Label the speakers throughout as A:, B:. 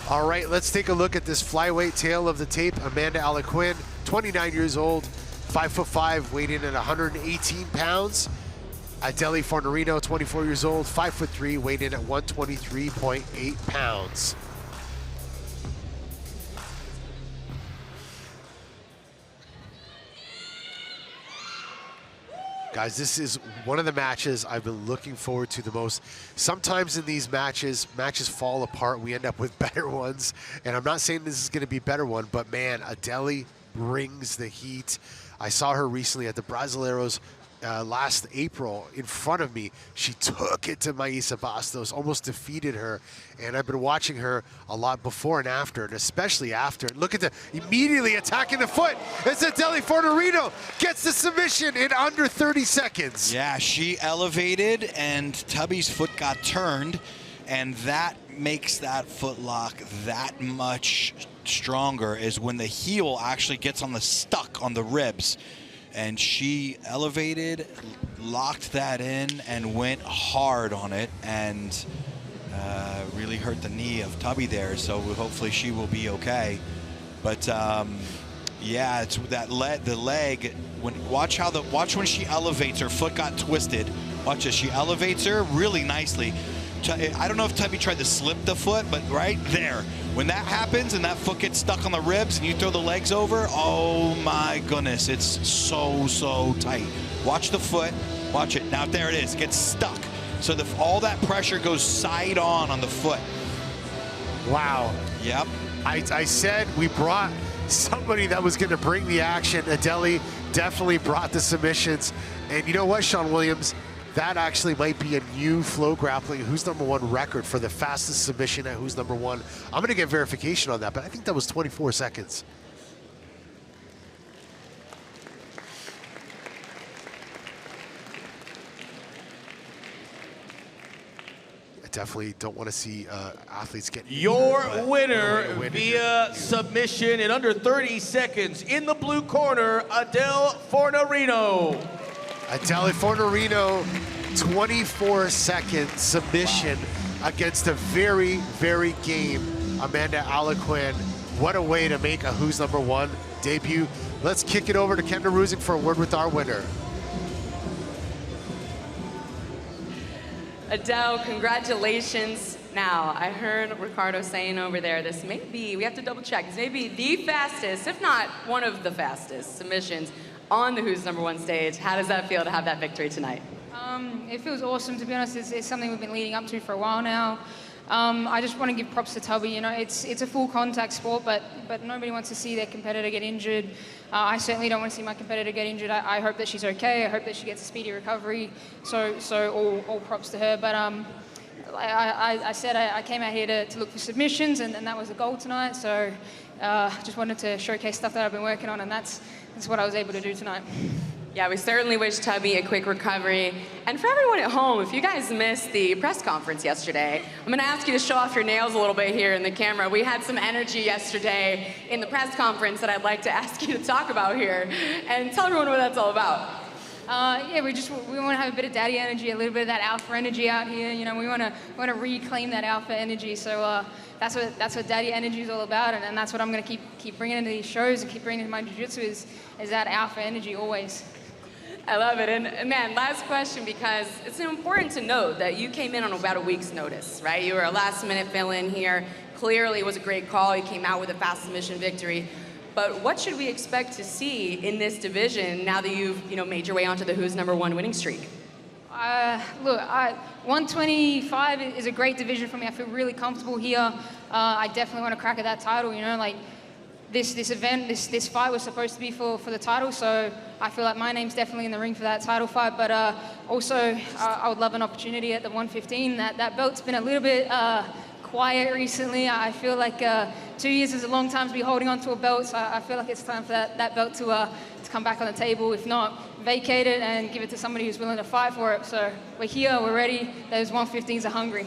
A: All right, let's take a look at this flyweight tale of the tape. Amanda Alequin, 29 years old, 5'5", weighed in at 118 pounds. Adele Fornarino, 24 years old, 5'3", weighed in at 123.8 pounds. Guys, this is one of the matches I've been looking forward to the most. Sometimes in these matches fall apart. We end up with better ones. And I'm not saying this is gonna be a better one, but man, Adele brings the heat. I saw her recently at the Brasileiros last April in front of me. She took it to Maisa Bastos, almost defeated her. And I've been watching her a lot before and after, and especially after. Look at the immediately attacking the foot. It's Adele Fornarino gets the submission in under 30 seconds.
B: Yeah, she elevated and Tubby's foot got turned, and that makes that foot lock that much stronger is when the heel actually gets on the stuck on the ribs. And she elevated, locked that in, and went hard on it, and really hurt the knee of Tubby there. So hopefully she will be okay. But yeah, it's that the leg. Watch when she elevates, her foot got twisted. Watch this. She elevates her really nicely. I don't know if Tubby tried to slip the foot, but right there, when that happens and that foot gets stuck on the ribs and you throw the legs over, oh my goodness, it's so tight. Watch the foot, watch it. Now there it is, gets stuck. So all that pressure goes side on the foot.
A: Wow.
B: Yep.
A: I said we brought somebody that was gonna bring the action. Adele definitely brought the submissions. And you know what, Sean Williams? That actually might be a new FloGrappling Who's Number One record for the fastest submission at Who's Number One. I'm gonna get verification on that, but I think that was 24 seconds. I definitely don't want to see athletes get
C: your winner via submission in under 30 seconds in the blue corner, Adele Fornarino.
A: Adele Fornarino, 24-second submission against a very game Amanda Alequin. What a way to make a Who's Number One debut. Let's kick it over to Kendra Rusing for a word with our winner.
D: Adele, congratulations. Now, I heard Ricardo saying over there, this may be, we have to double check, this may be the fastest, if not one of the fastest submissions on the Who's Number One stage. How does that feel to have that victory tonight?
E: It feels awesome, to be honest. It's something we've been leading up to for a while now. I just want to give props to Tubby. You know, it's a full contact sport, but nobody wants to see their competitor get injured. I certainly don't want to see my competitor get injured. I hope that she's okay. I hope that she gets a speedy recovery. So all props to her. But I said I came out here to look for submissions, and that was the goal tonight. So just wanted to showcase stuff that I've been working on, and that's what I was able to do tonight.
D: Yeah, we certainly wish Tubby a quick recovery. And for everyone at home, if you guys missed the press conference yesterday, I'm gonna ask you to show off your nails a little bit here in the camera. We had some energy yesterday in the press conference that I'd like to ask you to talk about here and tell everyone what that's all about.
E: Yeah, we want to have a bit of daddy energy, a little bit of that alpha energy out here. You know, we want to reclaim that alpha energy. So that's what daddy energy is all about, and that's what I'm going to keep bringing into these shows and keep bringing into my jiu-jitsu is that alpha energy always.
D: I love it. And man, last question, because it's important to note that you came in on about a week's notice, right? You were a last-minute fill-in here. Clearly, it was a great call. You came out with a fast submission victory. But what should we expect to see in this division now that you've made your way onto the Who's Number One winning streak?
E: Look, 125 is a great division for me. I feel really comfortable here. I definitely want to crack at that title. You know, like this event, this fight was supposed to be for the title. So I feel like my name's definitely in the ring for that title fight. But also, I would love an opportunity at the 115. That belt's been a little bit quiet recently. I feel like 2 years is a long time to be holding on to a belt, so I feel like it's time for that belt to come back on the table. If not, vacate it and give it to somebody who's willing to fight for it. So we're here, we're ready. Those 115s are hungry.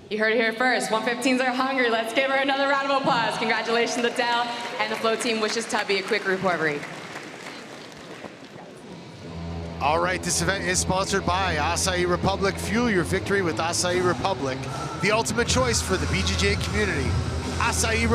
D: You heard it here first. 115s are hungry. Let's give her another round of applause. Congratulations, Adele, and the Flow team wishes Tubby a quick recovery.
A: All right, this event is sponsored by Acai Republic. Fuel your victory with Acai Republic, the ultimate choice for the BJJ community. Acai Republic.